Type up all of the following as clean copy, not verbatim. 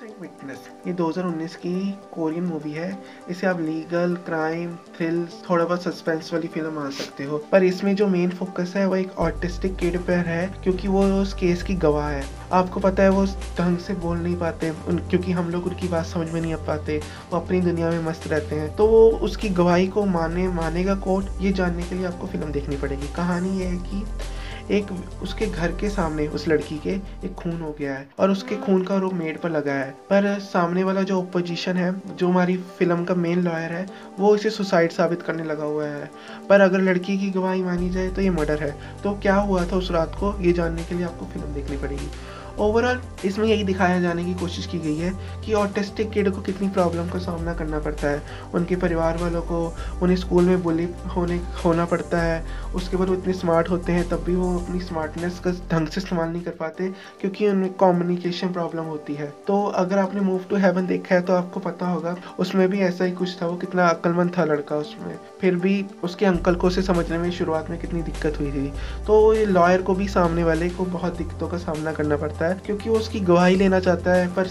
Innocent witness ये 2019 की Korean movie है। इसे आप लीगल, क्राइम, थ्रिल्स, थोड़ा बहुत सस्पेंस वाली फिल्म मान सकते हो। पर इसमें जो मेन फोकस है वो एक ऑटिस्टिक किड पर है, क्योंकि वो उस केस की गवाह है। आपको पता है वो ढंग से बोल नहीं पाते क्योंकि हम लोग उनकी बात समझ में नहीं आ पाते। वो अपनी दुनिया में मस्त रहते हैं। तो वो उसकी गवाही को मानेगा कोर्ट, ये जानने के लिए आपको फिल्म देखनी पड़ेगी। कहानी ये है कि एक उसके घर के सामने उस लड़की के एक खून हो गया है और उसके खून का आरोप मेड पर लगा है। पर सामने वाला जो अपोजिशन है, जो हमारी फिल्म का मेन लॉयर है, वो इसे सुसाइड साबित करने लगा हुआ है। पर अगर लड़की की गवाही मानी जाए तो ये मर्डर है। तो क्या हुआ था उस रात को, ये जानने के लिए आपको फिल्म देखनी पड़ेगी। ओवरऑल इसमें यही दिखाया जाने की कोशिश की गई है कि ऑटिस्टिक किड को कितनी प्रॉब्लम का सामना करना पड़ता है। उनके परिवार वालों को उन्हें स्कूल में बुली होना पड़ता है। उसके बाद वो इतने स्मार्ट होते हैं तब भी वो अपनी स्मार्टनेस का ढंग से इस्तेमाल नहीं कर पाते, क्योंकि उनमें कम्युनिकेशन प्रॉब्लम होती है। तो अगर आपने मूव टू हेवन देखा है तो आपको पता होगा उसमें भी ऐसा ही कुछ था। वो कितना अक्लमंद था लड़का उसमें, फिर भी उसके अंकल को उसे समझने में शुरुआत में कितनी दिक्कत हुई थी। तो ये लॉयर को भी सामने वाले को बहुत दिक्कतों का सामना करना पड़ता है, क्योंकि वो उसकी गवाही लेना चाहता है। पर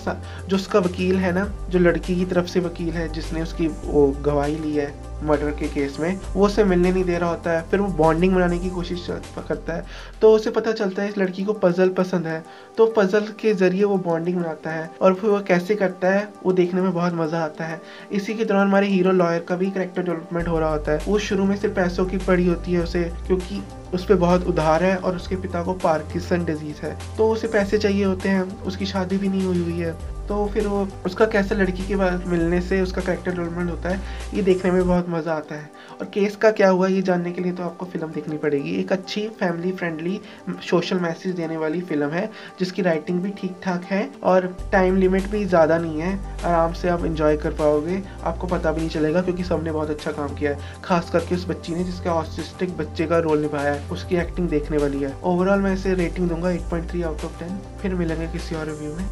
जो उसका वकील है ना, जो लड़की की तरफ से वकील है जिसने उसकी वो गवाही ली है मर्डर के केस में, वो उसे मिलने नहीं दे रहा होता है। फिर वो बॉन्डिंग बनाने की कोशिश करता है। तो उसे पता चलता है इस लड़की को पजल पसंद है, तो पजल के जरिए वो बॉन्डिंग बनाता है। और फिर वो कैसे करता है वो देखने में बहुत मजा आता है। इसी के दौरान हमारे हीरो लॉयर का भी कैरेक्टर डेवलपमेंट हो रहा होता है। वो शुरू में सिर्फ पैसों की पड़ी होती है उसे, क्योंकि उस पर बहुत उधार है और उसके पिता को पार्किंसन डिजीज है। तो उसे पैसे चाहिए होते हैं, उसकी शादी भी नहीं हुई है। तो फिर वो उसका कैसे लड़की के बाद मिलने से उसका कैरेक्टर डेवलपमेंट होता है, ये देखने में बहुत मज़ा आता है। और केस का क्या हुआ ये जानने के लिए तो आपको फिल्म देखनी पड़ेगी। एक अच्छी फैमिली फ्रेंडली सोशल मैसेज देने वाली फिल्म है, जिसकी राइटिंग भी ठीक ठाक है और टाइम लिमिट भी ज़्यादा नहीं है। आराम से आप इंजॉय कर पाओगे, आपको पता भी नहीं चलेगा, क्योंकि सबने बहुत अच्छा काम किया है। खास करके उस बच्ची ने जिसका ऑटिस्टिक बच्चे का रोल निभाया है, उसकी एक्टिंग देखने वाली है। ओवरऑल मैं इसे रेटिंग दूंगा 8.3 आउट ऑफ 10। फिर मिलेंगे किसी और रिव्यू में।